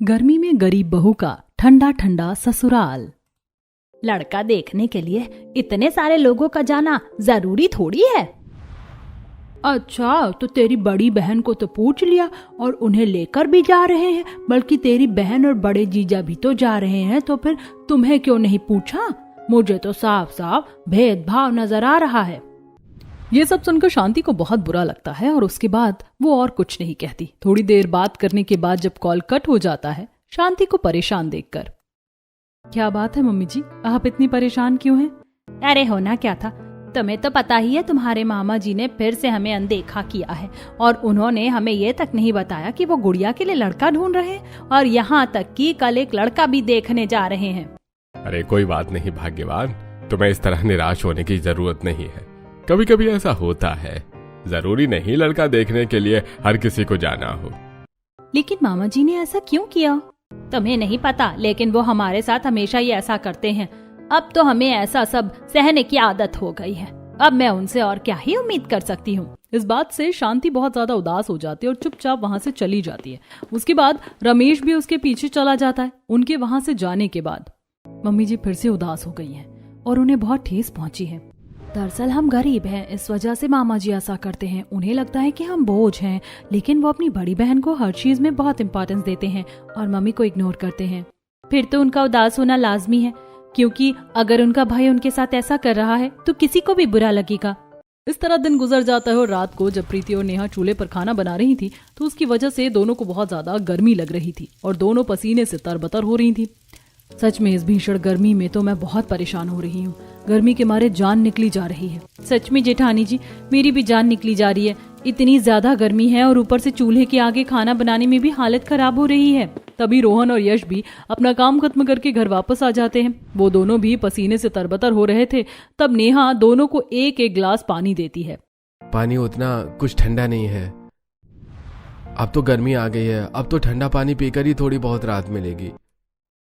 गर्मी में गरीब बहू का ठंडा ठंडा ससुराल। लड़का देखने के लिए इतने सारे लोगों का जाना जरूरी थोड़ी है। अच्छा, तो तेरी बड़ी बहन को तो पूछ लिया और उन्हें लेकर भी जा रहे हैं, बल्कि तेरी बहन और बड़े जीजा भी तो जा रहे हैं, तो फिर तुम्हें क्यों नहीं पूछा? मुझे तो साफ साफ भेदभाव नजर आ रहा है। ये सब सुनकर शांति को बहुत बुरा लगता है और उसके बाद वो और कुछ नहीं कहती। थोड़ी देर बात करने के बाद जब कॉल कट हो जाता है शांति को परेशान देखकर। क्या बात है मम्मी जी, आप इतनी परेशान क्यों हैं? अरे होना क्या था, तुम्हें तो पता ही है तुम्हारे मामा जी ने फिर से हमें अनदेखा किया है और उन्होंने हमें ये तक नहीं बताया कि वो गुड़िया के लिए लड़का ढूंढ रहे हैं और यहाँ तक कि कल एक लड़का भी देखने जा रहे हैं। अरे कोई बात नहीं भाग्यवान, तुम्हें इस तरह निराश होने की जरूरत नहीं है। कभी कभी ऐसा होता है, जरूरी नहीं लड़का देखने के लिए हर किसी को जाना हो। लेकिन मामा जी ने ऐसा क्यों किया? तुम्हें नहीं पता, लेकिन वो हमारे साथ हमेशा ही ऐसा करते हैं। अब तो हमें ऐसा सब सहने की आदत हो गई है। अब मैं उनसे और क्या ही उम्मीद कर सकती हूँ। इस बात से शांति बहुत ज्यादा उदास हो जाती है और चुपचाप वहाँ से चली जाती है। उसके बाद रमेश भी उसके पीछे चला जाता है। उनके वहाँ से जाने के बाद मम्मी जी फिर से उदास हो गई हैं और उन्हें बहुत ठेस पहुंची है। दरअसल हम गरीब हैं, इस वजह से मामा जी ऐसा करते हैं। उन्हें लगता है कि हम बोझ हैं, लेकिन वो अपनी बड़ी बहन को हर चीज में बहुत इम्पोर्टेंस देते हैं और मम्मी को इग्नोर करते हैं। फिर तो उनका उदास होना लाजमी है, क्योंकि अगर उनका भाई उनके साथ ऐसा कर रहा है तो किसी को भी बुरा लगेगा। इस तरह दिन गुजर जाता है और रात को जब प्रीति और नेहा चूल्हे पर खाना बना रही थी तो उसकी वजह से दोनों को बहुत ज्यादा गर्मी लग रही थी और दोनों पसीने से तरबतर हो रही थी। सच में इस भीषण गर्मी में तो मैं बहुत परेशान हो रही हूँ। गर्मी के मारे जान निकली जा रही है। सच में जेठानी जी, मेरी भी जान निकली जा रही है। इतनी ज्यादा गर्मी है और ऊपर से चूल्हे के आगे खाना बनाने में भी हालत खराब हो रही है। तभी रोहन और यश भी अपना काम खत्म करके घर वापस आ जाते हैं। वो दोनों भी पसीने से तरबतर हो रहे थे। तब नेहा दोनों को एक एक गिलास पानी देती है। पानी उतना कुछ ठंडा नहीं है। अब तो गर्मी आ गई है, अब तो ठंडा पानी पीकर ही थोड़ी बहुत राहत मिलेगी।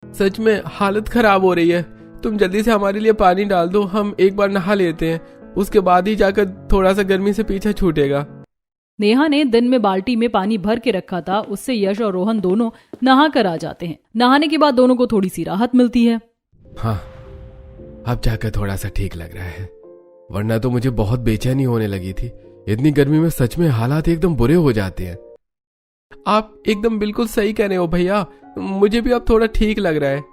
सच में हालत खराब हो रही है। तुम जल्दी से हमारे लिए पानी डाल दो, हम एक बार नहा लेते हैं, उसके बाद ही जाकर थोड़ा सा गर्मी से पीछा छूटेगा। नेहा ने दिन में बाल्टी में पानी भर के रखा था, उससे यश और रोहन दोनों नहा कर आ जाते हैं। नहाने के बाद दोनों को थोड़ी सी राहत मिलती है। हाँ, अब जाकर थोड़ा सा ठीक लग रहा है, वरना तो मुझे बहुत बेचैनी होने लगी थी। इतनी गर्मी में सच में हालात एकदम बुरे हो जाते हैं। आप एकदम बिल्कुल सही कह रहे हो भैया, मुझे भी अब थोड़ा ठीक लग रहा है।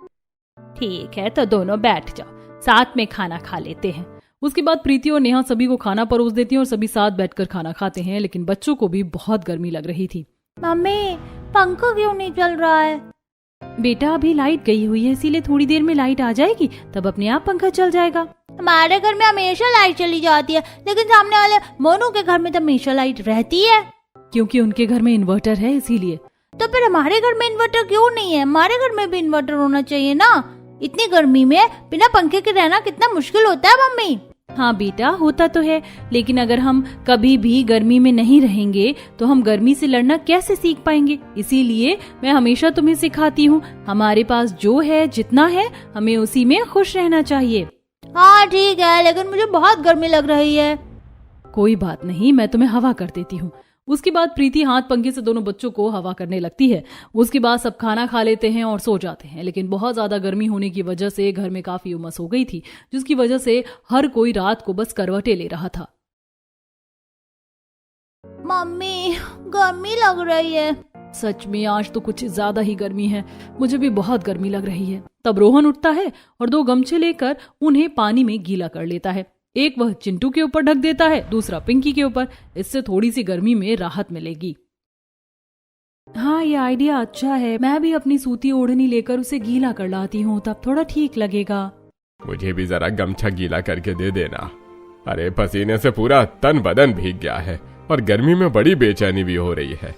ठीक है, तो दोनों बैठ जाओ, साथ में खाना खा लेते हैं। उसके बाद प्रीति और नेहा सभी को खाना परोस देती हैं और सभी साथ बैठकर खाना खाते हैं। लेकिन बच्चों को भी बहुत गर्मी लग रही थी। मम्मी, पंखा क्यों नहीं चल रहा है? बेटा, अभी लाइट गई हुई है, इसीलिए थोड़ी देर में लाइट आ जाएगी, तब अपने आप पंखा चल जाएगा। हमारे घर में हमेशा लाइट चली जाती है, लेकिन सामने वाले मोनू के घर में तो हमेशा लाइट रहती है। क्योंकि उनके घर में इन्वर्टर है, इसीलिए। तो फिर हमारे घर में इन्वर्टर क्यों नहीं है? हमारे घर में भी इन्वर्टर होना चाहिए ना। इतनी गर्मी में बिना पंखे के रहना कितना मुश्किल होता है मम्मी। हाँ बेटा, होता तो है, लेकिन अगर हम कभी भी गर्मी में नहीं रहेंगे तो हम गर्मी से लड़ना कैसे सीख पाएंगे? इसीलिए मैं हमेशा तुम्हें सिखाती हूँ, हमारे पास जो है, जितना है, हमें उसी में खुश रहना चाहिए। हाँ ठीक है, लेकिन मुझे बहुत गर्मी लग रही है। कोई बात नहीं, मैं तुम्हें हवा कर देती हूँ। उसके बाद प्रीति हाथ पंखे से दोनों बच्चों को हवा करने लगती है। उसके बाद सब खाना खा लेते हैं और सो जाते हैं। लेकिन बहुत ज्यादा गर्मी होने की वजह से घर में काफी उमस हो गई थी, जिसकी वजह से हर कोई रात को बस करवटें ले रहा था। मम्मी, गर्मी लग रही है। सच में आज तो कुछ ज्यादा ही गर्मी है, मुझे भी बहुत गर्मी लग रही है। तब रोहन उठता है और 2 गमछे लेकर उन्हें पानी में गीला कर लेता है। एक वह चिंटू के ऊपर ढक देता है, दूसरा पिंकी के ऊपर। इससे थोड़ी सी गर्मी में राहत मिलेगी। हाँ, ये आइडिया अच्छा है। मैं भी अपनी सूती ओढ़नी लेकर उसे गीला कर लाती हूँ, तब थोड़ा ठीक लगेगा। मुझे भी जरा गमछा गीला करके दे देना। अरे पसीने से पूरा तन बदन भीग गया है और गर्मी में बड़ी बेचैनी भी हो रही है।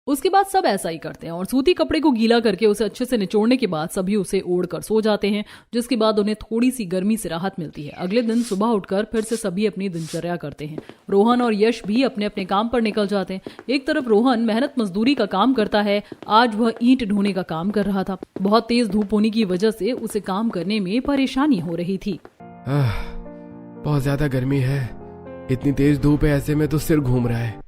उसके बाद सब ऐसा ही करते हैं और सूती कपड़े को गीला करके उसे अच्छे से निचोड़ने के बाद सभी उसे ओढ़ कर सो जाते हैं, जिसके बाद उन्हें थोड़ी सी गर्मी से राहत मिलती है। अगले दिन सुबह उठकर फिर से सभी अपनी दिनचर्या करते हैं। रोहन और यश भी अपने अपने काम पर निकल जाते हैं। एक तरफ रोहन मेहनत मजदूरी का काम करता है। आज वह ईंट ढोने का काम कर रहा था। बहुत तेज धूप होने की वजह से उसे काम करने में परेशानी हो रही थी। बहुत ज्यादा गर्मी है, इतनी तेज धूप है, ऐसे में तो सिर घूम रहा है।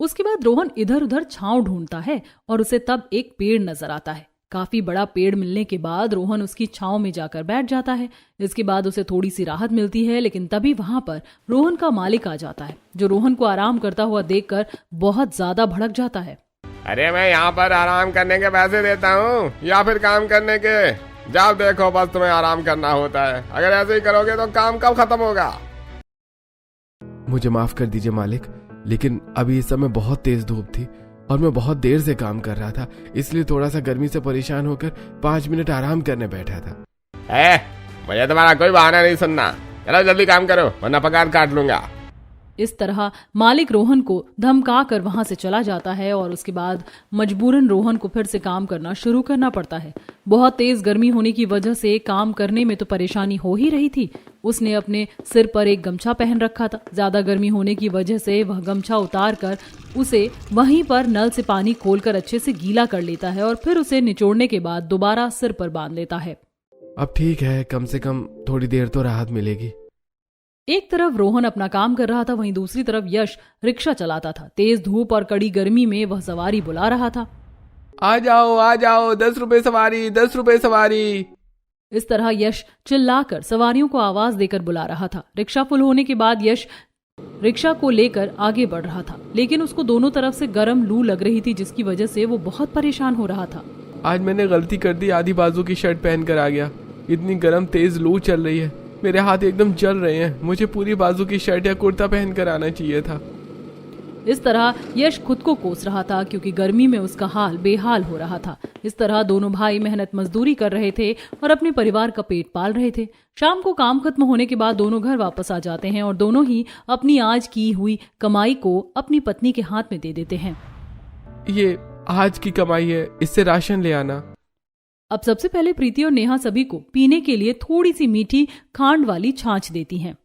उसके बाद रोहन इधर उधर छांव ढूंढता है और उसे तब एक पेड़ नजर आता है। काफी बड़ा पेड़ मिलने के बाद रोहन उसकी छांव में जाकर बैठ जाता है। इसके बाद उसे थोड़ी सी राहत मिलती है, लेकिन तभी वहां पर रोहन का मालिक आ जाता है, जो रोहन को आराम करता हुआ देखकर बहुत ज्यादा भड़क जाता है। अरे मैं यहाँ पर आराम करने के पैसे देता हूँ या फिर काम करने के? जाओ देखो, बस तुम्हें आराम करना होता है। अगर ऐसे ही करोगे तो काम कब खत्म होगा? मुझे माफ कर दीजिए मालिक, लेकिन अभी इस समय बहुत तेज धूप थी और मैं बहुत देर से काम कर रहा था, इसलिए थोड़ा सा गर्मी से परेशान होकर 5 मिनट आराम करने बैठा था। मुझे तुम्हारा कोई बहाना नहीं सुनना। चलो जल्दी काम करो वरना पगार काट लूंगा। इस तरह मालिक रोहन को धमका कर वहां से चला जाता है और उसके बाद मजबूरन रोहन को फिर से काम करना शुरू करना पड़ता है। बहुत तेज गर्मी होने की वजह से काम करने में तो परेशानी हो ही रही थी। उसने अपने सिर पर एक गमछा पहन रखा था। ज्यादा गर्मी होने की वजह से वह गमछा उतार कर उसे वहीं पर नल से पानी खोलकर अच्छे से गीला कर लेता है और फिर उसे निचोड़ने के बाद दोबारा सिर पर बांध लेता है। अब ठीक है, कम से कम थोड़ी देर तो राहत मिलेगी। एक तरफ रोहन अपना काम कर रहा था, वहीं दूसरी तरफ यश रिक्शा चलाता था। तेज धूप और कड़ी गर्मी में वह सवारी बुला रहा था। आ जाओ 10 रुपए सवारी, 10 रुपए सवारी। इस तरह यश चिल्लाकर सवारियों को आवाज देकर बुला रहा था। रिक्शा फुल होने के बाद यश रिक्शा को लेकर आगे बढ़ रहा था, लेकिन उसको दोनों तरफ से गर्म लू लग रही थी, जिसकी वजह से वो बहुत परेशान हो रहा था। आज मैंने गलती कर दी, आधी बाजू की शर्ट पहन कर आ गया। इतनी गर्म तेज लू चल रही है, मेरे हाथ एकदम जल रहे हैं। मुझे पूरी बाजू की शर्ट या कुर्ता पहन कर आना चाहिए था। इस तरह यश खुद को कोस रहा था, क्योंकि गर्मी में उसका हाल बेहाल हो रहा था। इस तरह दोनों भाई मेहनत मजदूरी कर रहे थे और अपने परिवार का पेट पाल रहे थे। शाम को काम खत्म होने के बाद दोनों घर वापस आ जाते हैं और दोनों ही अपनी आज की हुई कमाई को अपनी पत्नी के हाथ में दे देते हैं। ये आज की कमाई है, इससे राशन ले आना। अब सबसे पहले प्रीति और नेहा सभी को पीने के लिए थोड़ी सी मीठी खांड वाली छाछ देती हैं।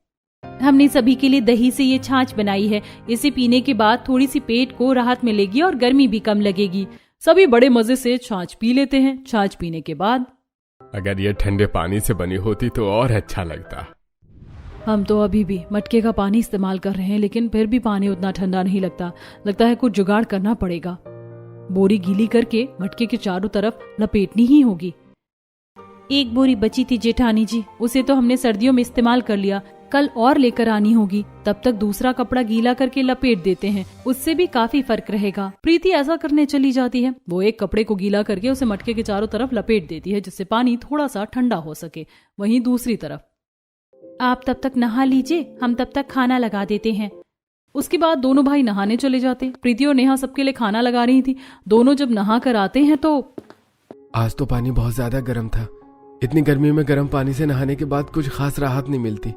हमने सभी के लिए दही से ये छाछ बनाई है। इसे पीने के बाद थोड़ी सी पेट को राहत मिलेगी और गर्मी भी कम लगेगी। सभी बड़े मजे से छाछ पी लेते हैं। छाछ पीने के बाद अगर ये ठंडे पानी से बनी होती तो और अच्छा लगता। हम तो अभी भी मटके का पानी इस्तेमाल कर रहे हैं, लेकिन फिर भी पानी उतना ठंडा नहीं लगता है कुछ जुगाड़ करना पड़ेगा। बोरी गीली करके मटके के चारों तरफ लपेटनी ही होगी। एक बोरी बची थी जेठानी जी, उसे तो हमने सर्दियों में इस्तेमाल कर लिया। कल और लेकर आनी होगी, तब तक दूसरा कपड़ा गीला करके लपेट देते हैं, उससे भी काफी फर्क रहेगा। प्रीति ऐसा करने चली जाती है। वो एक कपड़े को गीला करके उसे मटके के चारों तरफ लपेट देती है, जिससे पानी थोड़ा सा ठंडा हो सके। वहीं दूसरी तरफ आप तब तक नहा लीजिए, हम तब तक खाना लगा देते हैं। उसके बाद दोनों भाई नहाने चले जाते। प्रीति और नेहा सबके लिए खाना लगा रही थी। दोनों जब नहा कर आते हैं तो आज तो पानी बहुत ज्यादा गर्म था। इतनी गर्मी में गर्म पानी से नहाने के बाद कुछ खास राहत नहीं मिलती।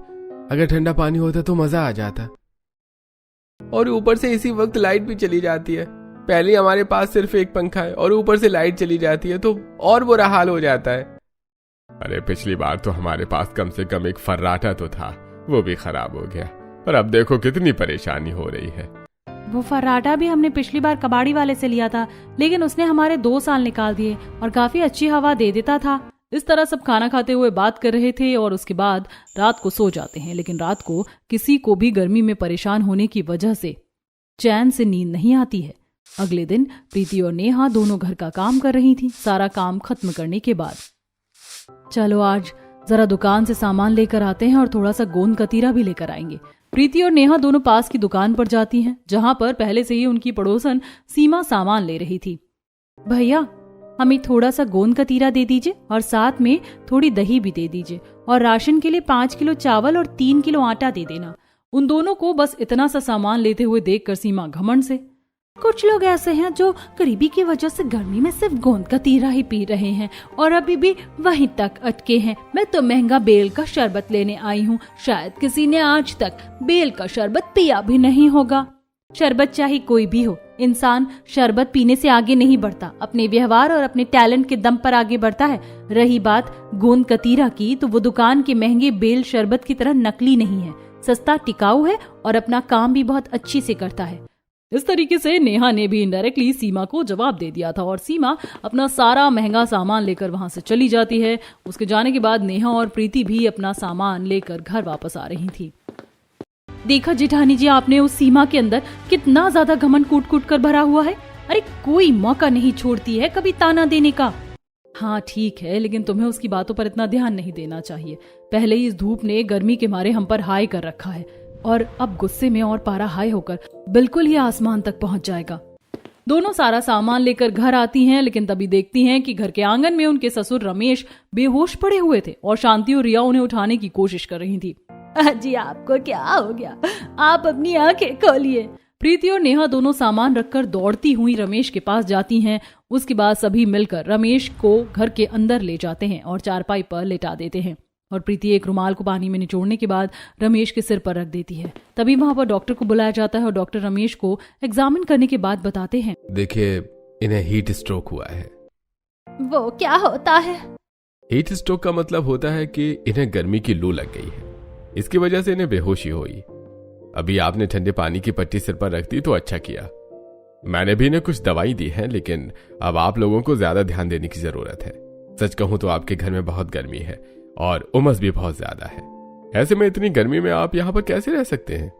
अगर ठंडा पानी होता तो मजा आ जाता। और ऊपर से इसी वक्त लाइट भी चली जाती है। पहले हमारे पास सिर्फ एक पंखा है और ऊपर से लाइट चली जाती है तो और बुरा हाल हो जाता है। अरे पिछली बार तो हमारे पास कम से कम एक फर्राटा तो था, वो भी खराब हो गया। और अब देखो कितनी परेशानी हो रही है। वो फर्राटा भी हमने पिछली बार कबाड़ी वाले से लिया था, लेकिन उसने हमारे 2 साल निकाल दिए और काफी अच्छी हवा दे देता था। इस तरह सब खाना खाते हुए बात कर रहे थे और उसके बाद रात को सो जाते हैं। लेकिन रात को किसी को भी गर्मी में परेशान होने की वजह से चैन से नींद नहीं आती है। अगले दिन प्रीति और नेहा दोनों घर का काम कर रही थी। सारा काम खत्म करने के बाद चलो आज जरा दुकान से सामान लेकर आते हैं और थोड़ा सा गोंद कतीरा भी लेकर आएंगे। प्रीति और नेहा दोनों पास की दुकान पर जाती हैं, जहां पर पहले से ही उनकी पड़ोसन सीमा सामान ले रही थी। भैया हमें थोड़ा सा गोंद कतीरा दे दीजिए और साथ में थोड़ी दही भी दे दीजिए और राशन के लिए 5 किलो चावल और 3 किलो आटा दे देना। उन दोनों को बस इतना सा सामान लेते हुए देखकर सीमा घमंड से, कुछ लोग ऐसे हैं जो गरीबी की वजह से गर्मी में सिर्फ गोंद कतीरा ही पी रहे हैं और अभी भी वहीं तक अटके हैं। मैं तो महंगा बेल का शरबत लेने आई हूँ। शायद किसी ने आज तक बेल का शरबत पिया भी नहीं होगा। शरबत चाहे कोई भी हो, इंसान शरबत पीने से आगे नहीं बढ़ता, अपने व्यवहार और अपने टैलेंट के दम पर आगे बढ़ता है। रही बात गोंद कतीरा की, तो वो दुकान के महंगे बेल शरबत की तरह नकली नहीं है, सस्ता, टिकाऊ है और अपना काम भी बहुत अच्छी से करता है। इस तरीके से नेहा ने भी इनडायरेक्टली सीमा को जवाब दे दिया था और सीमा अपना सारा महंगा सामान लेकर वहां से चली जाती है। उसके जाने के बाद नेहा और प्रीति भी अपना सामान लेकर घर वापस आ रही थी। देखा जेठानी जी, आपने उस सीमा के अंदर कितना ज्यादा घमंड कूट कूट कर भरा हुआ है। अरे कोई मौका नहीं छोड़ती है कभी ताना देने का। हाँ ठीक है, लेकिन तुम्हें उसकी बातों पर इतना ध्यान नहीं देना चाहिए। पहले ही इस धूप ने गर्मी के मारे हम पर हाई कर रखा है और अब गुस्से में और पारा हाई होकर बिल्कुल ही आसमान तक पहुंच जाएगा। दोनों सारा सामान लेकर घर आती हैं, लेकिन तभी देखती हैं कि घर के आंगन में उनके ससुर रमेश बेहोश पड़े हुए थे और शांति और रिया उन्हें उठाने की कोशिश कर रही थी। अजी आपको क्या हो गया? आप अपनी आंखें खोलिए। प्रीति और नेहा दोनों सामान रखकर दौड़ती हुई रमेश के पास जाती हैं। उसके बाद सभी मिलकर रमेश को घर के अंदर ले जाते हैं और चारपाई पर लेटा देते हैं और प्रीति एक रुमाल को पानी में निचोड़ने के बाद रमेश के सिर पर रख देती है। तभी वहां पर डॉक्टर को बुलाया जाता है और डॉक्टर रमेश को एग्जामिन करने के बाद बताते हैं, देखिए इन्हें हीट स्ट्रोक हुआ है। वो क्या होता है? हीट स्ट्रोक का मतलब होता है कि इन्हें गर्मी की लू लग गई है, इसकी वजह से इन्हें बेहोशी हुई। अभी आपने ठंडे पानी की पट्टी सिर पर रख दी तो अच्छा किया। मैंने भी इन्हें कुछ दवाई दी है, लेकिन अब आप लोगों को ज्यादा ध्यान देने की जरूरत है। सच कहूं तो आपके घर में बहुत गर्मी है और उमस भी बहुत ज्यादा है। ऐसे में इतनी गर्मी में आप यहाँ पर कैसे रह सकते हैं?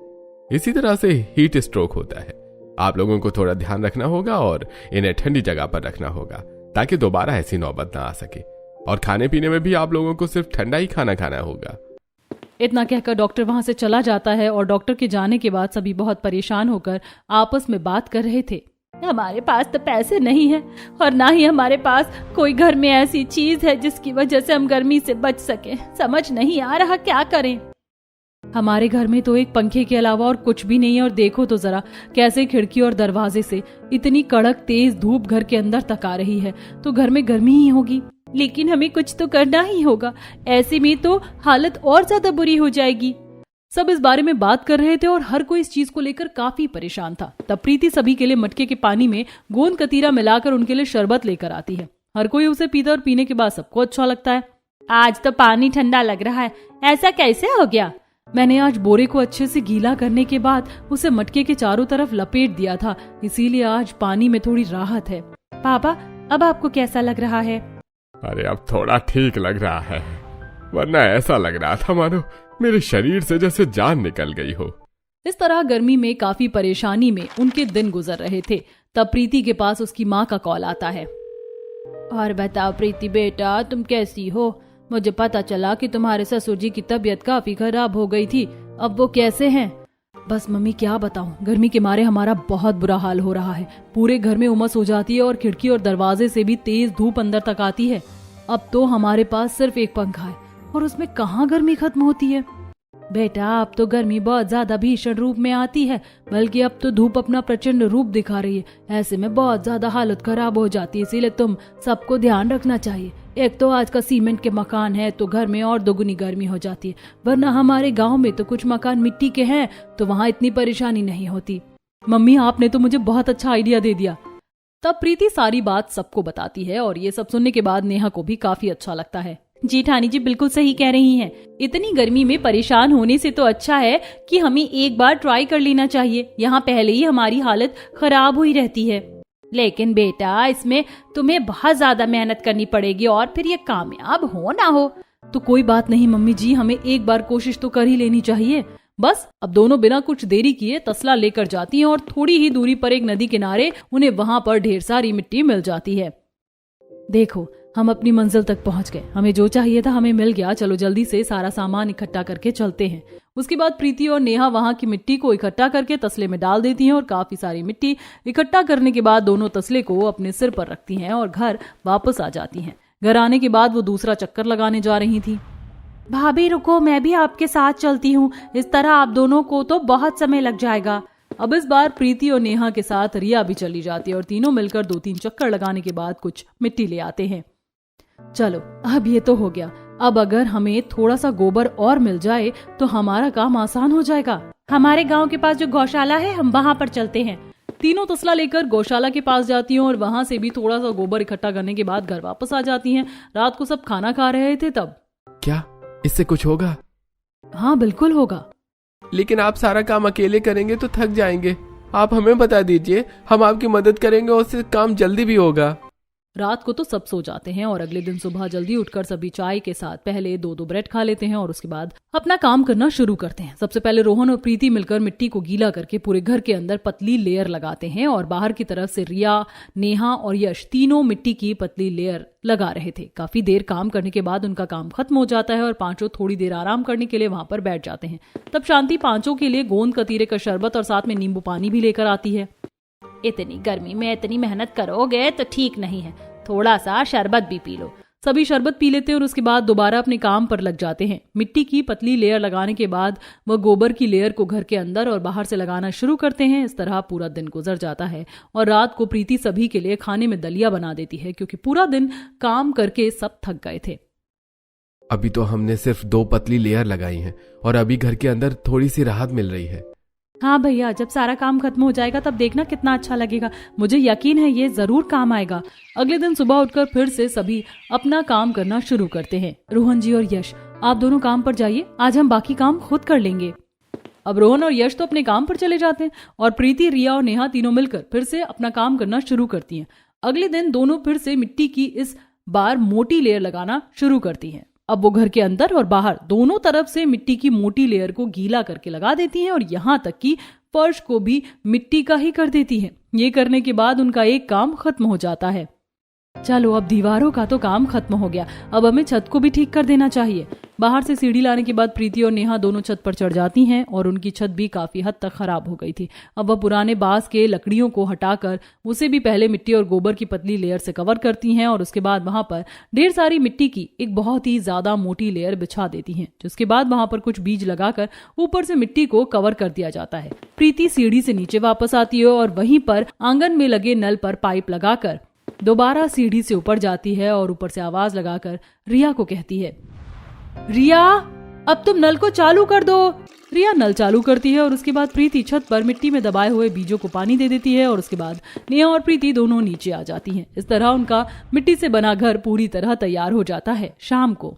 इसी तरह से हीट स्ट्रोक होता है। आप लोगों को थोड़ा ध्यान रखना होगा और इन्हें ठंडी जगह पर रखना होगा ताकि दोबारा ऐसी नौबत ना आ सके। और खाने पीने में भी आप लोगों को सिर्फ ठंडा ही खाना खाना होगा। इतना कहकर डॉक्टर वहां से चला जाता है और डॉक्टर के जाने के बाद सभी बहुत परेशान होकर आपस में बात कर रहे थे। हमारे पास तो पैसे नहीं है और ना ही हमारे पास कोई घर में ऐसी चीज है जिसकी वजह से हम गर्मी से बच सके। समझ नहीं आ रहा क्या करें। हमारे घर में तो एक पंखे के अलावा और कुछ भी नहीं है और देखो तो जरा कैसे खिड़की और दरवाजे से इतनी कड़क तेज धूप घर के अंदर तक आ रही है, तो घर में गर्मी ही होगी। लेकिन हमें कुछ तो करना ही होगा, ऐसे में तो हालत और ज्यादा बुरी हो जाएगी। सब इस बारे में बात कर रहे थे और हर कोई इस चीज को लेकर काफी परेशान था। तब प्रीति सभी के लिए मटके के पानी में गोंद कतीरा मिलाकर उनके लिए शरबत लेकर आती है। हर कोई उसे पीता और पीने के बाद सबको अच्छा लगता है। आज तो पानी ठंडा लग रहा है, ऐसा कैसे हो गया? मैंने आज बोरे को अच्छे से गीला करने के बाद उसे मटके के चारों तरफ लपेट दिया था, इसीलिए आज पानी में थोड़ी राहत है। पापा, अब आपको कैसा लग रहा है? अरे अब थोड़ा ठीक लग रहा है, वरना ऐसा लग रहा था मानो मेरे शरीर से जैसे जान निकल गई हो। इस तरह गर्मी में काफी परेशानी में उनके दिन गुजर रहे थे। तब प्रीति के पास उसकी माँ का कॉल आता है। और बताओ प्रीति बेटा, तुम कैसी हो? मुझे पता चला कि तुम्हारे ससुर जी की तबीयत काफी खराब हो गई थी, अब वो कैसे हैं? बस मम्मी क्या बताऊं, गर्मी के मारे हमारा बहुत बुरा हाल हो रहा है। पूरे घर में उमस हो जाती है और खिड़की और दरवाजे से भी तेज धूप अंदर तक आती है। अब तो हमारे पास सिर्फ एक पंखा है और उसमें कहाँ गर्मी खत्म होती है। बेटा, अब तो गर्मी बहुत ज्यादा भीषण रूप में आती है, बल्कि अब तो धूप अपना प्रचंड रूप दिखा रही है। ऐसे में बहुत ज्यादा हालत खराब हो जाती है, इसीलिए तुम सबको ध्यान रखना चाहिए। एक तो आज का सीमेंट के मकान है तो घर में और दोगुनी गर्मी हो जाती है, वरना हमारे गांव में तो कुछ मकान मिट्टी के हैं तो वहाँ इतनी परेशानी नहीं होती। मम्मी, आपने तो मुझे बहुत अच्छा आइडिया दे दिया। तब प्रीति सारी बात सबको बताती है और ये सब सुनने के बाद नेहा को भी काफी अच्छा लगता है। जी ठानी जी बिल्कुल सही कह रही हैं। इतनी गर्मी में परेशान होने से तो अच्छा है कि हमें एक बार ट्राई कर लेना चाहिए। यहाँ पहले ही हमारी हालत खराब हुई रहती है। लेकिन बेटा, इसमें तुम्हें बहुत ज्यादा मेहनत करनी पड़ेगी और फिर ये कामयाब हो ना हो तो कोई बात नहीं मम्मी जी, हमें एक बार कोशिश तो कर ही लेनी चाहिए। बस अब दोनों बिना कुछ देरी किए तसला लेकर जाती हैं और थोड़ी ही दूरी पर एक नदी किनारे उन्हें वहां पर ढेर सारी मिट्टी मिल जाती है। देखो, हम अपनी मंजिल तक पहुंच गए, हमें जो चाहिए था हमें मिल गया। चलो जल्दी से सारा सामान इकट्ठा करके चलते हैं। उसके बाद प्रीति और नेहा वहां की मिट्टी को इकट्ठा करके तसले में डाल देती हैं और काफी सारी मिट्टी इकट्ठा करने के बाद दोनों तसले को अपने सिर पर रखती हैं और घर वापस आ जाती हैं। घर आने के बाद वो दूसरा चक्कर लगाने जा रही थी। भाभी रुको, मैं भी आपके साथ चलती हूँ, इस तरह आप दोनों को तो बहुत समय लग जाएगा। अब इस बार प्रीति और नेहा के साथ रिया भी चली जाती है और तीनों मिलकर 2-3 चक्कर लगाने के बाद कुछ मिट्टी ले आते हैं। चलो अब ये तो हो गया, अब अगर हमें थोड़ा सा गोबर और मिल जाए तो हमारा काम आसान हो जाएगा। हमारे गांव के पास जो गौशाला है, हम वहां पर चलते हैं। तीनों तसला लेकर गौशाला के पास जाती हैं और वहां से भी थोड़ा सा गोबर इकट्ठा करने के बाद घर वापस आ जाती हैं। रात को सब खाना खा रहे थे तब। क्या इससे कुछ होगा? हाँ बिल्कुल होगा। लेकिन आप सारा काम अकेले करेंगे तो थक जाएंगे। आप हमें बता दीजिए, हम आपकी मदद करेंगे और उससे काम जल्दी भी होगा। रात को तो सब सो जाते हैं और अगले दिन सुबह जल्दी उठकर सभी चाय के साथ पहले 2-2 ब्रेड खा लेते हैं और उसके बाद अपना काम करना शुरू करते हैं। सबसे पहले रोहन और प्रीति मिलकर मिट्टी को गीला करके पूरे घर के अंदर पतली लेयर लगाते हैं और बाहर की तरफ से रिया, नेहा और यश तीनों मिट्टी की पतली लेयर लगा रहे थे। काफी देर काम करने के बाद उनका काम खत्म हो जाता है और पांचों थोड़ी देर आराम करने के लिए वहां पर बैठ जाते हैं। तब शांति पांचों के लिए गोंद कतीरे का शरबत और साथ में नींबू पानी भी लेकर आती है। इतनी गर्मी में इतनी मेहनत करोगे तो ठीक नहीं है, थोड़ा सा शरबत भी पी लो। सभी शरबत पी लेते हैं और उसके बाद दोबारा अपने काम पर लग जाते हैं। मिट्टी की पतली लेयर लगाने के बाद वह गोबर की लेयर को घर के अंदर और बाहर से लगाना शुरू करते हैं। इस तरह पूरा दिन गुजर जाता है और रात को प्रीति सभी के लिए खाने में दलिया बना देती है क्योंकि पूरा दिन काम करके सब थक गए थे। अभी तो हमने सिर्फ 2 पतली लेयर लगाई हैं और अभी घर के अंदर थोड़ी सी राहत मिल रही है। हाँ भैया, जब सारा काम खत्म हो जाएगा तब देखना कितना अच्छा लगेगा। मुझे यकीन है ये जरूर काम आएगा। अगले दिन सुबह उठकर फिर से सभी अपना काम करना शुरू करते हैं। रोहन जी और यश, आप दोनों काम पर जाइए, आज हम बाकी काम खुद कर लेंगे। अब रोहन और यश तो अपने काम पर चले जाते हैं और प्रीति, रिया और नेहा तीनों मिलकर फिर से अपना काम करना शुरू करती हैं। अगले दिन दोनों फिर से मिट्टी की इस बार मोटी लेयर लगाना शुरू करती हैं। अब वो घर के अंदर और बाहर दोनों तरफ से मिट्टी की मोटी लेयर को गीला करके लगा देती हैं और यहाँ तक कि फर्श को भी मिट्टी का ही कर देती हैं। ये करने के बाद उनका एक काम खत्म हो जाता है। चलो, अब दीवारों का तो काम खत्म हो गया, अब हमें छत को भी ठीक कर देना चाहिए। बाहर से सीढ़ी लाने के बाद प्रीति और नेहा दोनों छत पर चढ़ जाती हैं और उनकी छत भी काफी हद तक खराब हो गई थी। अब वह पुराने बांस के लकड़ियों को हटाकर उसे भी पहले मिट्टी और गोबर की पतली लेयर से कवर करती हैं और उसके बाद वहां पर ढेर सारी मिट्टी की एक बहुत ही ज्यादा मोटी लेयर बिछा देती हैं, जिसके बाद वहां पर कुछ बीज लगाकर ऊपर से मिट्टी को कवर कर दिया जाता है। प्रीति सीढ़ी से नीचे वापस आती है और वहीं पर आंगन में लगे नल पर पाइप लगाकर दोबारा सीढ़ी से ऊपर जाती है और ऊपर से आवाज लगाकर रिया को कहती है, रिया, अब तुम नल को चालू कर दो। रिया नल चालू करती है और उसके बाद प्रीति छत पर मिट्टी में दबाए हुए बीजों को पानी दे देती है और उसके बाद नेहा और प्रीति दोनों नीचे आ जाती हैं। इस तरह उनका मिट्टी से बना घर पूरी तरह तैयार हो जाता है। शाम को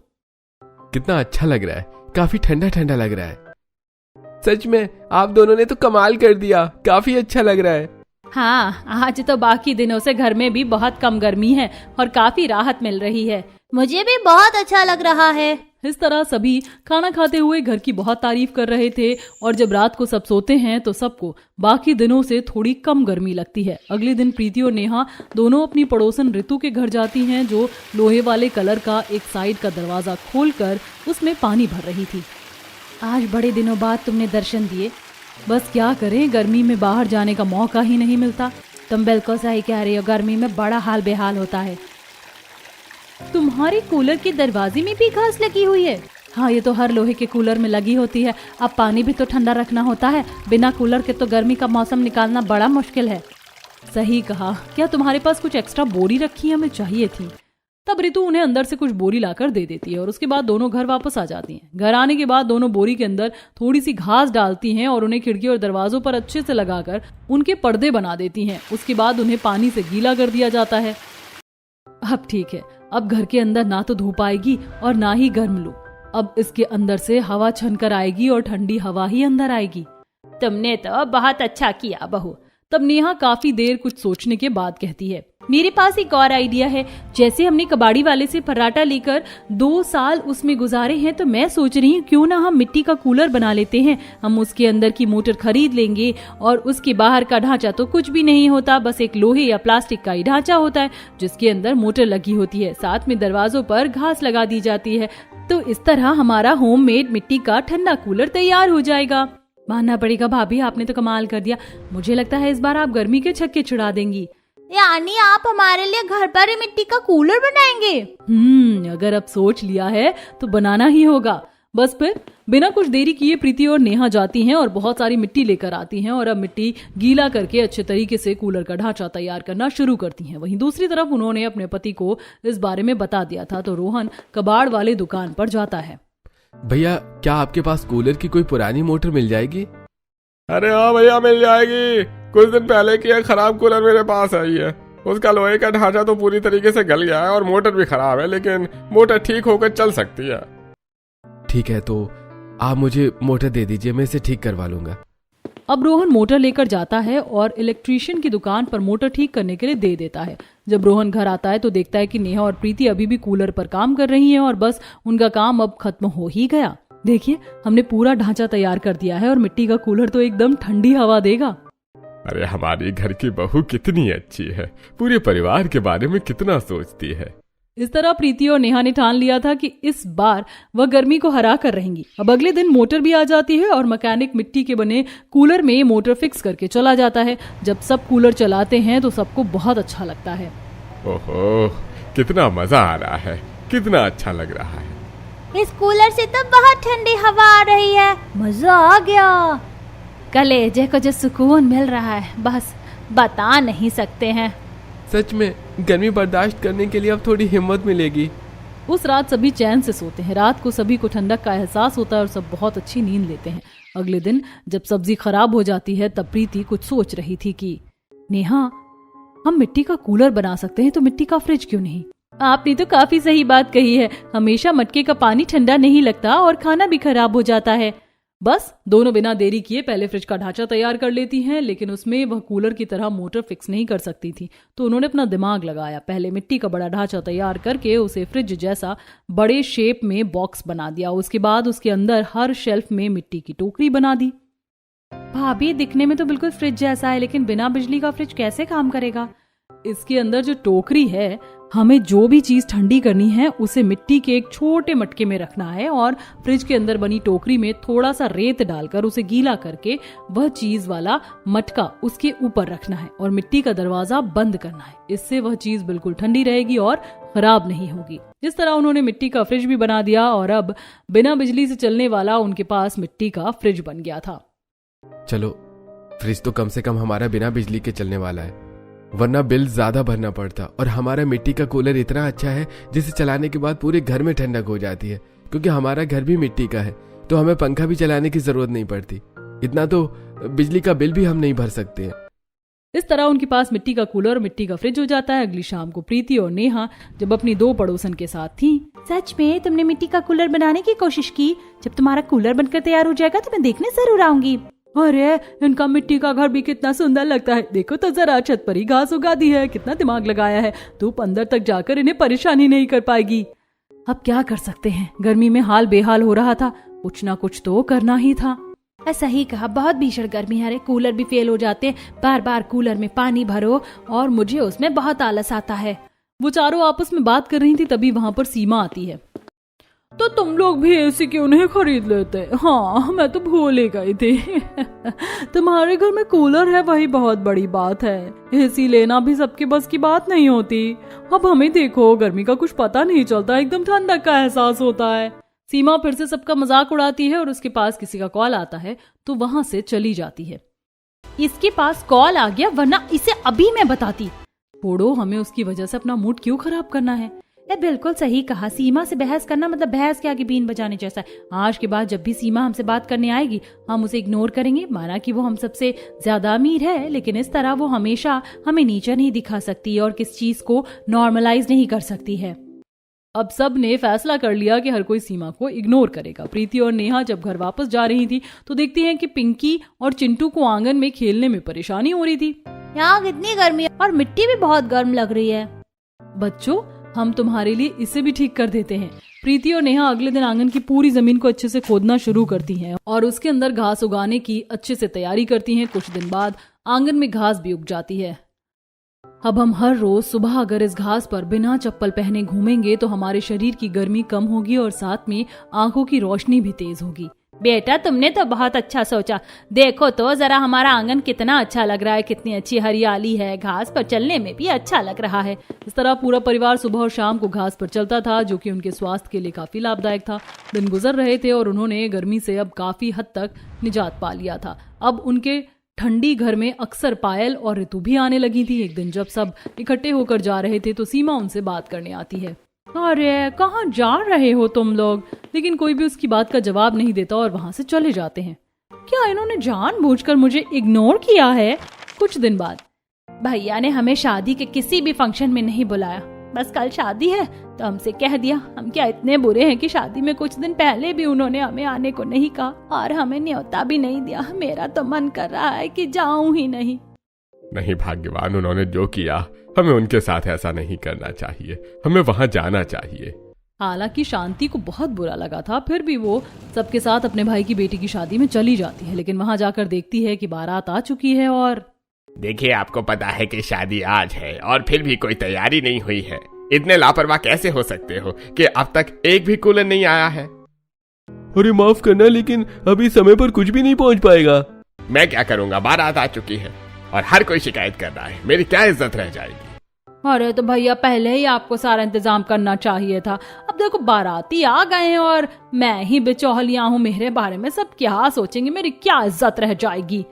कितना अच्छा लग रहा है, काफी ठंडा ठंडा लग रहा है। सच में आप दोनों ने तो कमाल कर दिया, काफी अच्छा लग रहा है। हाँ, आज तो बाकी दिनों से घर में भी बहुत कम गर्मी है और काफी राहत मिल रही है। मुझे भी बहुत अच्छा लग रहा है। इस तरह सभी खाना खाते हुए घर की बहुत तारीफ कर रहे थे और जब रात को सब सोते हैं तो सबको बाकी दिनों से थोड़ी कम गर्मी लगती है। अगले दिन प्रीति और नेहा दोनों अपनी पड़ोसन ऋतु के घर जाती हैं, जो लोहे वाले कलर का एक साइड का दरवाजा खोलकर उसमें पानी भर रही थी। आज बड़े दिनों बाद तुमने दर्शन दिए। बस क्या करें, गर्मी में बाहर जाने का मौका ही नहीं मिलता। तुम बिल्कुल सही कह रही हो, गर्मी में बड़ा हाल बेहाल होता है। तुम्हारे कूलर के दरवाजे में भी घास लगी हुई है? हाँ, ये तो हर लोहे के कूलर में लगी होती है। अब पानी भी तो ठंडा रखना होता है, बिना कूलर के तो गर्मी का मौसम निकालना बड़ा मुश्किल है। सही कहा। क्या तुम्हारे पास कुछ एक्स्ट्रा बोरी रखी है? हमें चाहिए थी। तब ऋतु उन्हें अंदर से कुछ बोरी लाकर दे देती है और उसके बाद दोनों घर वापस आ जाती हैं। घर आने के बाद दोनों बोरी के अंदर थोड़ी सी घास डालती हैं और उन्हें खिड़की और दरवाजों पर अच्छे से लगाकर उनके पर्दे बना देती हैं। उसके बाद उन्हें पानी से गीला कर दिया जाता है। अब ठीक है, अब घर के अंदर ना तो धूप आएगी और ना ही गर्म लू। अब इसके अंदर से हवा छनकर आएगी और ठंडी हवा ही अंदर आएगी। तुमने तो बहुत अच्छा किया बहू। तब नेहा काफी देर कुछ सोचने के बाद कहती है, मेरे पास एक और आइडिया है। जैसे हमने कबाड़ी वाले से फर्राटा लेकर 2 साल उसमें गुजारे हैं, तो मैं सोच रही हूँ क्यों ना हम मिट्टी का कूलर बना लेते हैं। हम उसके अंदर की मोटर खरीद लेंगे और उसके बाहर का ढांचा तो कुछ भी नहीं होता, बस एक लोहे या प्लास्टिक का ही ढांचा होता है जिसके अंदर मोटर लगी होती है। साथ में दरवाजों पर घास लगा दी जाती है। तो इस तरह हमारा होममेड मिट्टी का ठंडा कूलर तैयार हो जाएगा। मानना पड़ेगा भाभी, आपने तो कमाल कर दिया। मुझे लगता है इस बार आप गर्मी के छक्के छुड़ा देंगी। यानी आप हमारे लिए घर पर ही मिट्टी का कूलर बनाएंगे? अगर अब सोच लिया है तो बनाना ही होगा। बस फिर बिना कुछ देरी किए प्रीति और नेहा जाती हैं और बहुत सारी मिट्टी लेकर आती हैं और अब मिट्टी गीला करके अच्छे तरीके से कूलर का ढांचा तैयार करना शुरू करती हैं। वहीं दूसरी तरफ उन्होंने अपने पति को इस बारे में बता दिया था, तो रोहन कबाड़ वाले दुकान पर जाता है। भैया, क्या आपके पास कूलर की कोई पुरानी मोटर मिल जाएगी? अरे हाँ भैया, मिल जाएगी। कुछ दिन पहले की एक खराब कूलर मेरे पास आई है। उसका लोहे का ढांचा तो पूरी तरीके से गल गया है और मोटर भी खराब है, लेकिन मोटर ठीक होकर चल सकती है। ठीक है, तो आप मुझे मोटर दे दीजिए, मैं इसे ठीक करवा लूंगा। अब रोहन मोटर लेकर जाता है और इलेक्ट्रीशियन की दुकान पर मोटर ठीक करने के लिए दे देता है। जब रोहन घर आता है तो देखता है कि नेहा और प्रीति अभी भी कूलर पर काम कर रही हैं और बस उनका काम अब खत्म हो ही गया। देखिए, हमने पूरा ढांचा तैयार कर दिया है और मिट्टी का कूलर तो एकदम ठंडी हवा देगा। अरे हमारी घर की बहू कितनी अच्छी है, पूरे परिवार के बारे में कितना सोचती है। इस तरह प्रीति और नेहा ने ठान लिया था कि इस बार वह गर्मी को हरा कर रहेंगी। अब अगले दिन मोटर भी आ जाती है और मैकेनिक मिट्टी के बने कूलर में मोटर फिक्स करके चला जाता है। जब सब कूलर चलाते हैं तो सबको बहुत अच्छा लगता है। ओहो, कितना मजा आ रहा है, कितना अच्छा लग रहा है। इस कूलर से तो बहुत ठंडी हवा आ रही है, मजा आ गया। कलेजे को जो सुकून मिल रहा है बस बता नहीं सकते हैं। सच में गर्मी बर्दाश्त करने के लिए अब थोड़ी हिम्मत मिलेगी। उस रात सभी चैन से सोते हैं। रात को सभी को ठंडक का एहसास होता है और सब बहुत अच्छी नींद लेते हैं। अगले दिन जब सब्जी खराब हो जाती है तब प्रीति कुछ सोच रही थी कि नेहा, हम मिट्टी का कूलर बना सकते हैं तो मिट्टी का फ्रिज क्यों नहीं? आपने तो काफी सही बात कही है। हमेशा मटके का पानी ठंडा नहीं लगता और खाना भी खराब हो जाता है। बस दोनों बिना देरी किए पहले फ्रिज का ढांचा तैयार कर लेती हैं, लेकिन उसमें वह कूलर की तरह मोटर फिक्स नहीं कर सकती थी। तो उन्होंने अपना दिमाग लगाया। पहले मिट्टी का बड़ा ढांचा तैयार करके उसे फ्रिज जैसा बड़े शेप में बॉक्स बना दिया। उसके बाद उसके अंदर हर शेल्फ में मिट्टी की टोकरी बना दी। भाभी, दिखने में तो बिल्कुल फ्रिज जैसा है, लेकिन बिना बिजली का फ्रिज कैसे काम करेगा? इसके अंदर जो टोकरी है, हमें जो भी चीज ठंडी करनी है उसे मिट्टी के एक छोटे मटके में रखना है और फ्रिज के अंदर बनी टोकरी में थोड़ा सा रेत डालकर उसे गीला करके वह चीज वाला मटका उसके ऊपर रखना है और मिट्टी का दरवाजा बंद करना है। इससे वह चीज बिल्कुल ठंडी रहेगी और खराब नहीं होगी। इस तरह उन्होंने मिट्टी का फ्रिज भी बना दिया और अब बिना बिजली से चलने वाला उनके पास मिट्टी का फ्रिज बन गया था। चलो, फ्रिज तो कम से कम हमारा बिना बिजली के चलने वाला है, वरना बिल ज्यादा भरना पड़ता। और हमारा मिट्टी का कूलर इतना अच्छा है जिसे चलाने के बाद पूरे घर में ठंडक हो जाती है। क्योंकि हमारा घर भी मिट्टी का है तो हमें पंखा भी चलाने की जरूरत नहीं पड़ती। इतना तो बिजली का बिल भी हम नहीं भर सकते हैं। इस तरह उनके पास मिट्टी का कूलर और मिट्टी का फ्रिज हो जाता है। अगली शाम को प्रीति और नेहा जब अपनी दो पड़ोसन के साथ थी। सच में तुमने मिट्टी का कूलर बनाने की कोशिश की? जब तुम्हारा कूलर बनकर तैयार हो जाएगा तो मैं देखने जरूर आऊंगी। अरे, इनका मिट्टी का घर भी कितना सुंदर लगता है। देखो तो जरा, छत पर ही घास उगा दी है, कितना दिमाग लगाया है। धूप अंदर तक जाकर इन्हें परेशानी नहीं कर पाएगी। अब क्या कर सकते हैं, गर्मी में हाल बेहाल हो रहा था, कुछ ना कुछ तो करना ही था। ऐसा ही कहा, बहुत भीषण गर्मी है। कूलर भी फेल हो जाते हैं, बार बार कूलर में पानी भरो और मुझे उसमें बहुत आलस आता है। वो चारों आपस में बात कर रही थी, तभी वहाँ पर सीमा आती है। तो तुम लोग भी एसी क्यों नहीं खरीद लेते? हाँ, मैं तो भूल ही गई थी। तुम्हारे घर में कूलर है वही बहुत बड़ी बात है। एसी लेना भी सबके बस की बात नहीं होती। अब हमें देखो, गर्मी का कुछ पता नहीं चलता, एकदम ठंडक का एहसास होता है। सीमा फिर से सबका मजाक उड़ाती है और उसके पास किसी का कॉल आता है तो वहाँ से चली जाती है। इसके पास कॉल आ गया, वरना इसे अभी मैं बताती। छोड़ो, हमें उसकी वजह से अपना मूड क्यों खराब करना है। बिल्कुल सही कहा। सीमा से बहस करना मतलब भैंस के आगे बीन बजाने जैसा है। आज के बाद जब भी सीमा हमसे बात करने आएगी हम उसे इग्नोर करेंगे। माना कि वो हम सबसे ज्यादा अमीर है, लेकिन इस तरह वो हमेशा हमें नीचा नहीं दिखा सकती और किस चीज को नॉर्मलाइज नहीं कर सकती है। अब सब ने फैसला कर लिया कि हर कोई सीमा को इग्नोर करेगा। प्रीति और नेहा जब घर वापस जा रही थी तो देखती हैं कि पिंकी और चिंटू को आंगन में खेलने में परेशानी हो रही थी। यहाँ कितनी गर्मी है और मिट्टी भी बहुत गर्म लग रही है। बच्चों, हम तुम्हारे लिए इसे भी ठीक कर देते हैं। प्रीति और नेहा अगले दिन आंगन की पूरी जमीन को अच्छे से खोदना शुरू करती हैं और उसके अंदर घास उगाने की अच्छे से तैयारी करती हैं। कुछ दिन बाद आंगन में घास भी उग जाती है। अब हम हर रोज सुबह अगर इस घास पर बिना चप्पल पहने घूमेंगे तो हमारे शरीर की गर्मी कम होगी और साथ में आंखों की रोशनी भी तेज होगी। बेटा, तुमने तो बहुत अच्छा सोचा। देखो तो जरा हमारा आंगन कितना अच्छा लग रहा है, कितनी अच्छी हरियाली है, घास पर चलने में भी अच्छा लग रहा है। इस तरह पूरा परिवार सुबह और शाम को घास पर चलता था, जो कि उनके स्वास्थ्य के लिए काफी लाभदायक था। दिन गुजर रहे थे और उन्होंने गर्मी से अब काफी हद तक निजात पा लिया था। अब उनके ठंडी घर में अक्सर पायल और ऋतु भी आने लगी थी। एक दिन जब सब इकट्ठे होकर जा रहे थे तो सीमा उनसे बात करने आती है। अरे, कहाँ जा रहे हो तुम लोग? लेकिन कोई भी उसकी बात का जवाब नहीं देता और वहाँ से चले जाते हैं। क्या इन्होंने जानबूझकर मुझे इग्नोर किया है? कुछ दिन बाद भैया ने हमें शादी के किसी भी फंक्शन में नहीं बुलाया। बस कल शादी है तो हमसे कह दिया। हम क्या इतने बुरे हैं कि शादी में कुछ दिन पहले भी उन्होंने हमें आने को नहीं कहा और हमें न्योता भी नहीं दिया। मेरा तो मन कर रहा है कि जाऊं ही नहीं। नहीं भाग्यवान, उन्होंने जो किया हमें उनके साथ ऐसा नहीं करना चाहिए, हमें वहां जाना चाहिए। हालांकि शांति को बहुत बुरा लगा था, फिर भी वो सबके साथ अपने भाई की बेटी की शादी में चली जाती है, लेकिन वहां जाकर देखती है कि बारात आ चुकी है। और देखिए, आपको पता है कि शादी आज है और फिर भी कोई तैयारी नहीं हुई है। इतने लापरवाह कैसे हो सकते हो कि अब तक एक भी कूलर नहीं आया है? अरे माफ करना, लेकिन अभी समय पर कुछ भी नहीं पहुंच पाएगा। मैं क्या करूंगा, बारात आ चुकी है और हर कोई शिकायत कर रहा है, मेरी क्या इज्जत रह जाएगी? अरे तो भैया पहले ही आपको सारा इंतजाम करना चाहिए था। अब देखो बाराती आ गए हैं और मैं ही बेचौलिया हूँ, मेरे बारे में सब क्या सोचेंगे, मेरी क्या इज्जत रह जाएगी।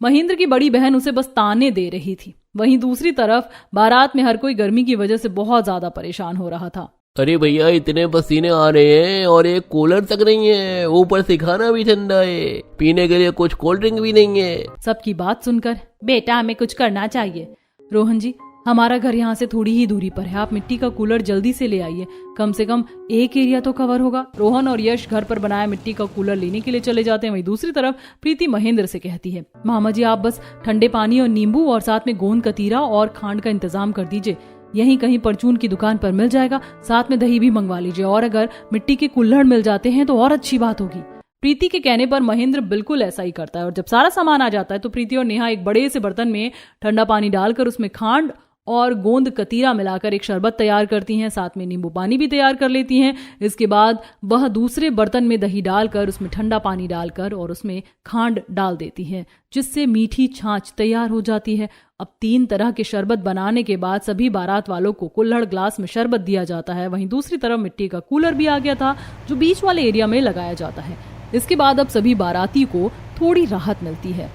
महेंद्र की बड़ी बहन उसे बस ताने दे रही थी। वहीं दूसरी तरफ बारात में हर कोई गर्मी की वजह से बहुत ज्यादा परेशान हो रहा था। अरे भैया इतने पसीने आ रहे हैं और एक कूलर तक नहीं है, ऊपर से खाना भी ठंडा है, पीने के लिए कुछ कोल्ड ड्रिंक भी नहीं है। सबकी बात सुनकर बेटा हमें कुछ करना चाहिए। रोहन जी, हमारा घर यहाँ से थोड़ी ही दूरी पर है, आप मिट्टी का कूलर जल्दी से ले आइए, कम से कम एक एरिया तो कवर होगा। रोहन और यश घर पर बनाया मिट्टी का कूलर लेने के लिए चले जाते हैं। वहीं दूसरी तरफ प्रीति महेंद्र से कहती है, मामा जी आप बस ठंडे पानी और नींबू और साथ में गोंद कतीरा और खांड का इंतजाम कर दीजिए, यहीं कहीं परचून की दुकान पर मिल जाएगा, साथ में दही भी मंगवा लीजिए, और अगर मिट्टी के कुल्हड़ मिल जाते हैं तो और अच्छी बात होगी। प्रीति के कहने पर महेंद्र बिल्कुल ऐसा ही करता है और जब सारा सामान आ जाता है तो प्रीति और नेहा एक बड़े से बर्तन में ठंडा पानी डालकर उसमें खांड और गोंद कतीरा मिलाकर एक शरबत तैयार करती हैं, साथ में नींबू पानी भी तैयार कर लेती हैं। इसके बाद वह दूसरे बर्तन में दही डालकर उसमें ठंडा पानी डालकर और उसमें खांड डाल देती हैं, जिससे मीठी छाछ तैयार हो जाती है। अब 3 तरह के शरबत बनाने के बाद सभी बारात वालों को कुल्हड़ ग्लास में शरबत दिया जाता है। वहीं दूसरी तरफ मिट्टी का कूलर भी आ गया था जो बीच वाले एरिया में लगाया जाता है। इसके बाद अब सभी बाराती को थोड़ी राहत मिलती है।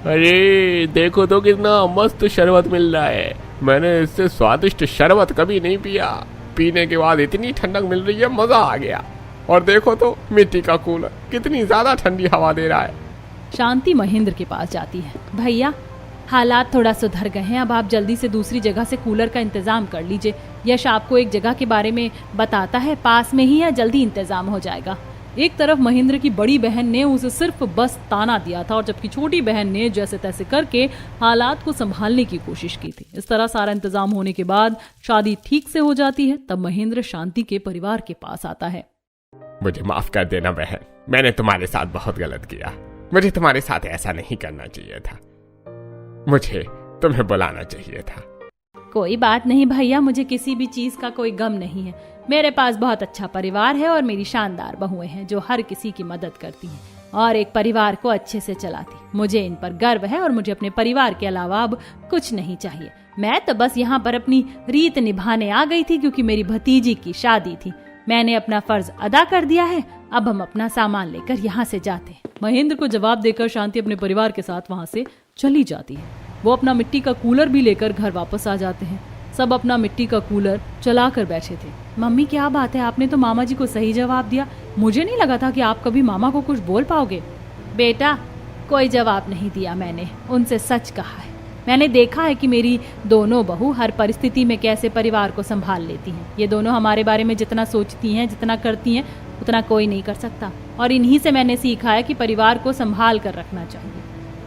अरे देखो तो कितना मस्त शरबत मिल रहा है, मैंने इससे स्वादिष्ट शरबत कभी नहीं पिया, पीने के बाद इतनी ठंडक मिल रही है, मजा आ गया। और देखो तो मिट्टी का कूलर कितनी ज्यादा ठंडी हवा दे रहा है। शांति महेंद्र के पास जाती है, भैया हालात थोड़ा सुधर गए हैं, अब आप जल्दी से दूसरी जगह से कूलर का इंतजाम कर लीजिए। यश आपको एक जगह के बारे में बताता है, पास में ही है, जल्दी इंतजाम हो जाएगा। एक तरफ महेंद्र की बड़ी बहन ने उसे सिर्फ बस ताना दिया था और जबकि छोटी बहन ने जैसे तैसे करके हालात को संभालने की कोशिश की थी। इस तरह सारा इंतजाम होने के बाद शादी ठीक से हो जाती है। तब महेंद्र शांति के परिवार के पास आता है। मुझे माफ कर देना बहन, मैंने तुम्हारे साथ बहुत गलत किया, मुझे तुम्हारे साथ ऐसा नहीं करना चाहिए था, मुझे तुम्हें बुलाना चाहिए था। कोई बात नहीं भैया, मुझे किसी भी चीज का कोई गम नहीं है, मेरे पास बहुत अच्छा परिवार है और मेरी शानदार बहुएं हैं जो हर किसी की मदद करती हैं और एक परिवार को अच्छे से चलाती। मुझे इन पर गर्व है और मुझे अपने परिवार के अलावा अब कुछ नहीं चाहिए। मैं तो बस यहाँ पर अपनी रीत निभाने आ गई थी क्योंकि मेरी भतीजी की शादी थी। मैंने अपना फर्ज अदा कर दिया है, अब हम अपना सामान लेकर यहाँ से जाते हैं। महेंद्र को जवाब देकर शांति अपने परिवार के साथ वहाँ से चली जाती है। वो अपना मिट्टी का कूलर भी लेकर घर वापस आ जाते हैं। सब अपना मिट्टी का कूलर चला कर बैठे थे। मम्मी क्या बात है, आपने तो मामा जी को सही जवाब दिया, मुझे नहीं लगा था कि आप कभी मामा को कुछ बोल पाओगे। बेटा कोई जवाब नहीं दिया, मैंने उनसे सच कहा है। मैंने देखा है कि मेरी दोनों बहू हर परिस्थिति में कैसे परिवार को संभाल लेती हैं। ये दोनों हमारे बारे में जितना सोचती हैं, जितना करती हैं, उतना कोई नहीं कर सकता और इन्हीं से मैंने सीखा है कि परिवार को संभाल कर रखना चाहिए।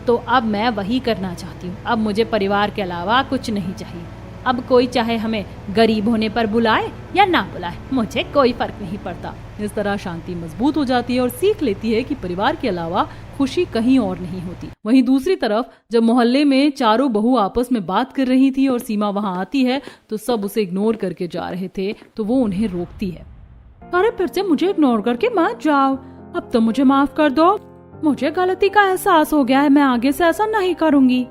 तो अब मैं वही करना चाहती हूँ। अब मुझे परिवार के अलावा कुछ नहीं चाहिए। अब कोई चाहे हमें गरीब होने पर बुलाए या ना बुलाए, मुझे कोई फर्क नहीं पड़ता। इस तरह शांति मजबूत हो जाती है और सीख लेती है कि परिवार के अलावा खुशी कहीं और नहीं होती। वहीं दूसरी तरफ जब मोहल्ले में चारों बहू आपस में बात कर रही थी और सीमा वहां आती है तो सब उसे इग्नोर करके जा रहे थे, तो वो उन्हें रोकती है। अरे फिर से मुझे इग्नोर करके मत जाओ, अब तो मुझे माफ कर दो, मुझे गलती का एहसास हो गया है, मैं आगे से ऐसा नहीं करूंगी।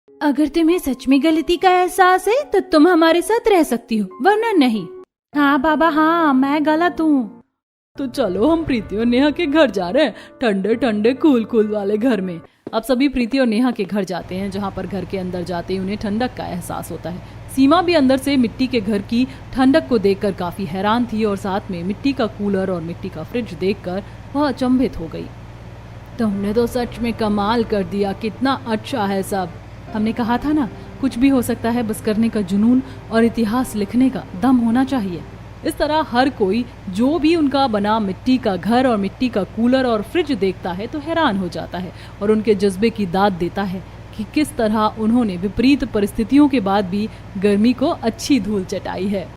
अगर तुम्हें सच में गलती का एहसास है तो तुम हमारे साथ रह सकती हो, वरना नहीं। हाँ बाबा हाँ, मैं गलत हूँ। तो चलो हम प्रीति और नेहा के घर जा रहे हैं, ठंडे ठंडे कूल कूल वाले घर में। अब सभी प्रीति और नेहा के घर जाते हैं, जहाँ पर घर के अंदर जाते ही उन्हें ठंडक का एहसास होता है। सीमा भी अंदर से मिट्टी के घर की ठंडक को देखकर काफी हैरान थी और साथ में मिट्टी का कूलर और मिट्टी का फ्रिज देखकर वह अचंभित हो गई। तुमने तो सच में कमाल कर दिया, कितना अच्छा है सब। हमने कहा था ना, कुछ भी हो सकता है, बस करने का जुनून और इतिहास लिखने का दम होना चाहिए। इस तरह हर कोई जो भी उनका बना मिट्टी का घर और मिट्टी का कूलर और फ्रिज देखता है तो हैरान हो जाता है और उनके जज्बे की दाद देता है कि कि किस तरह उन्होंने विपरीत परिस्थितियों के बाद भी गर्मी को अच्छी धूल चटाई है।